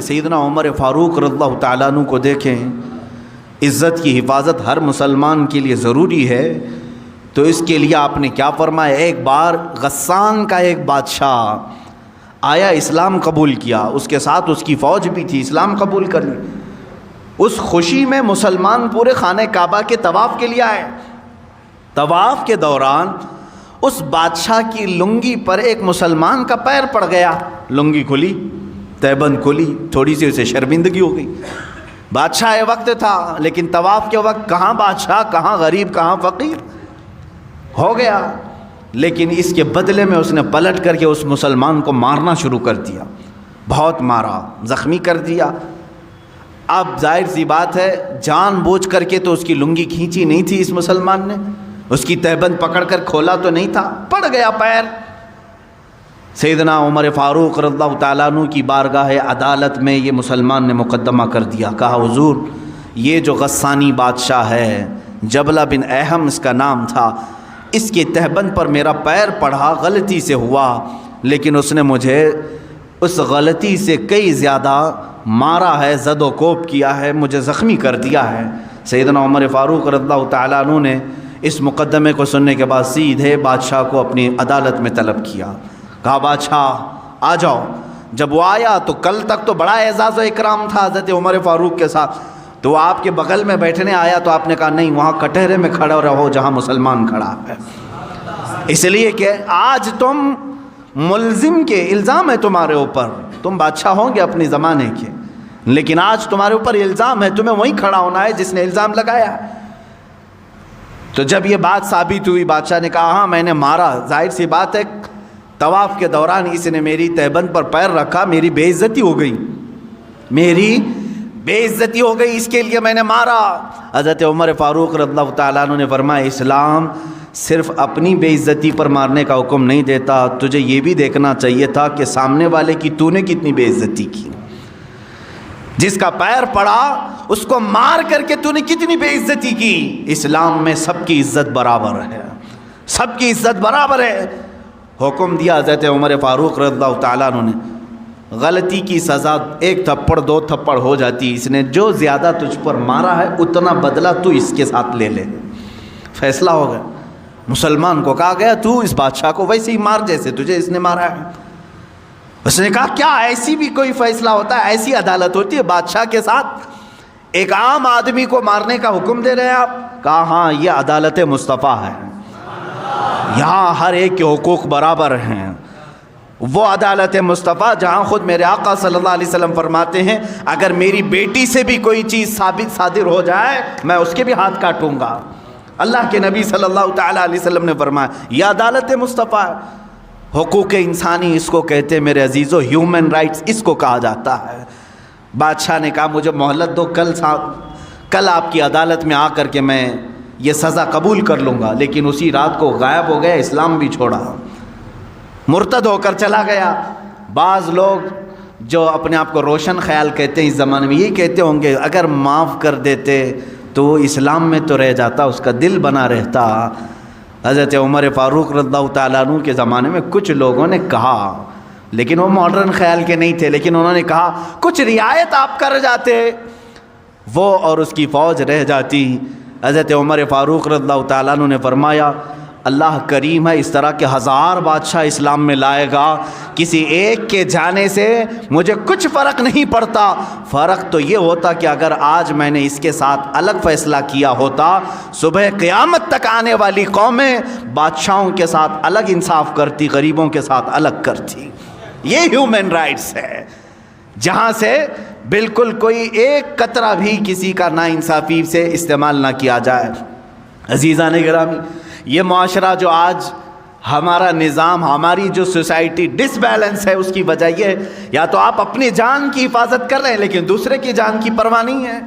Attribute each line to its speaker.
Speaker 1: سیدنا عمر فاروق رضی اللہ تعالیٰ عنہ کو دیکھیں، عزت کی حفاظت ہر مسلمان کے لیے ضروری ہے، تو اس کے لیے آپ نے کیا فرمایا؟ ایک بار غسان کا ایک بادشاہ آیا، اسلام قبول کیا، اس کے ساتھ اس کی فوج بھی تھی، اسلام قبول کر لی۔ اس خوشی میں مسلمان پورے خانہ کعبہ کے طواف کے لیے آئے۔ طواف کے دوران اس بادشاہ کی لنگی پر ایک مسلمان کا پیر پڑ گیا، لنگی کھلی، تہبند کھلی، تھوڑی سی اسے شرمندگی ہو گئی۔ بادشاہ وقت تھا، لیکن طواف کے وقت کہاں بادشاہ، کہاں غریب، کہاں فقیر ہو گیا۔ لیکن اس کے بدلے میں اس نے پلٹ کر کے اس مسلمان کو مارنا شروع کر دیا، بہت مارا، زخمی کر دیا۔ اب ظاہر سی بات ہے، جان بوجھ کر کے تو اس کی لنگی کھینچی نہیں تھی اس مسلمان نے، اس کی تہبند پکڑ کر کھولا تو نہیں تھا، پڑ گیا پیر۔ سیدنا عمر فاروق رضی اللہ تعالیٰ عنہ کی بارگاہ عدالت میں یہ مسلمان نے مقدمہ کر دیا، کہا حضور یہ جو غسانی بادشاہ ہے، جبلہ بن احم اس کا نام تھا، اس کی تہبند پر میرا پیر پڑھا، غلطی سے ہوا، لیکن اس نے مجھے اس غلطی سے کئی زیادہ مارا ہے، زد و کوب کیا ہے، مجھے زخمی کر دیا ہے۔ سیدنا عمر فاروق رضی اللہ تعالیٰ عنہ نے اس مقدمے کو سننے کے بعد سیدھے بادشاہ کو اپنی عدالت میں طلب کیا، کہا بادشاہ آ جاؤ۔ جب وہ آیا تو کل تک تو بڑا اعزاز و اکرام تھا حضرت عمر فاروق کے ساتھ، تو وہ آپ کے بغل میں بیٹھنے آیا تو آپ نے کہا نہیں، وہاں کٹہرے میں کھڑا رہو جہاں مسلمان کھڑا ہے، اس لیے کہ آج تم ملزم کے الزام ہے تمہارے اوپر، تم بادشاہ ہوں گے اپنے زمانے کے، لیکن آج تمہارے اوپر الزام ہے، تمہیں وہیں کھڑا ہونا ہے جس نے الزام لگایا۔ تو جب یہ بات ثابت ہوئی، بادشاہ نے کہا ہاں میں نے مارا، ظاہر سی بات ہے طواف کے دوران اس نے میری تہبند پر پیر رکھا، میری بے عزتی ہو گئی، میری بے عزتی ہو گئی، اس کے لیے میں نے مارا۔ حضرت عمر فاروق رضی اللہ تعالیٰ عنہ نے فرمایا اسلام صرف اپنی بے عزتی پر مارنے کا حکم نہیں دیتا، تجھے یہ بھی دیکھنا چاہیے تھا کہ سامنے والے کی تو نے کتنی بے عزتی کی، جس کا پیر پڑا اس کو مار کر کے تو نے کتنی بے عزتی کی۔ اسلام میں سب کی عزت برابر ہے، سب کی عزت برابر ہے۔ حکم دیا حضرت عمر فاروق رضی اللہ تعالیٰ عنہ نے، غلطی کی سزا ایک تھپڑ دو تھپڑ ہو جاتی، اس نے جو زیادہ تجھ پر مارا ہے اتنا بدلہ تو اس کے ساتھ لے لے۔ فیصلہ ہو گیا، مسلمان کو کہا گیا تو اس بادشاہ کو ویسے ہی مار جیسے تجھے اس نے مارا ہے۔ اس نے کہا کیا ایسی بھی کوئی فیصلہ ہوتا ہے، ایسی عدالت ہوتی ہے بادشاہ کے ساتھ ایک عام آدمی کو مارنے کا حکم دے رہے ہیں آپ؟ کہا ہاں یہ عدالت مصطفیٰ ہے، یہاں ہر ایک کے حقوق برابر ہیں۔ وہ عدالت مصطفیٰ جہاں خود میرے آقا صلی اللہ علیہ وسلم فرماتے ہیں اگر میری بیٹی سے بھی کوئی چیز ثابت صادر ہو جائے میں اس کے بھی ہاتھ کاٹوں گا۔ اللہ کے نبی صلی اللہ تعالیٰ علیہ وسلم نے فرمایا یہ عدالت مصطفیٰ ہے۔ حقوق انسانی اس کو کہتے ہیں میرے عزیزو، ہیومن رائٹس اس کو کہا جاتا ہے۔ بادشاہ نے کہا مجھے مہلت دو، کل آپ کی عدالت میں آ کر کے میں یہ سزا قبول کر لوں گا، لیکن اسی رات کو غائب ہو گیا، اسلام بھی چھوڑا، مرتد ہو کر چلا گیا۔ بعض لوگ جو اپنے آپ کو روشن خیال کہتے ہیں اس زمانے میں یہی کہتے ہوں گے اگر معاف کر دیتے تو وہ اسلام میں تو رہ جاتا، اس کا دل بنا رہتا۔ حضرت عمر فاروق رضی اللہ تعالیٰ عنہ کے زمانے میں کچھ لوگوں نے کہا، لیکن وہ ماڈرن خیال کے نہیں تھے، لیکن انہوں نے کہا کچھ رعایت آپ کر جاتے وہ اور اس کی فوج رہ جاتی۔ حضرت عمر فاروق رضی اللہ تعالیٰ عنہ نے فرمایا اللہ کریم ہے، اس طرح کے ہزار بادشاہ اسلام میں لائے گا، کسی ایک کے جانے سے مجھے کچھ فرق نہیں پڑتا۔ فرق تو یہ ہوتا کہ اگر آج میں نے اس کے ساتھ الگ فیصلہ کیا ہوتا، صبح قیامت تک آنے والی قومیں بادشاہوں کے ساتھ الگ انصاف کرتی، غریبوں کے ساتھ الگ کرتی۔ یہ ہیومن رائٹس ہے جہاں سے بالکل کوئی ایک قطرہ بھی کسی کا ناانصافی سے استعمال نہ کیا جائے۔ عزیزان گرامی، یہ معاشرہ جو آج ہمارا نظام، ہماری جو سوسائٹی ڈس بیلنس ہے، اس کی وجہ یہ ہے یا تو آپ اپنی جان کی حفاظت کر رہے ہیں لیکن دوسرے کی جان کی پرواہ نہیں ہے۔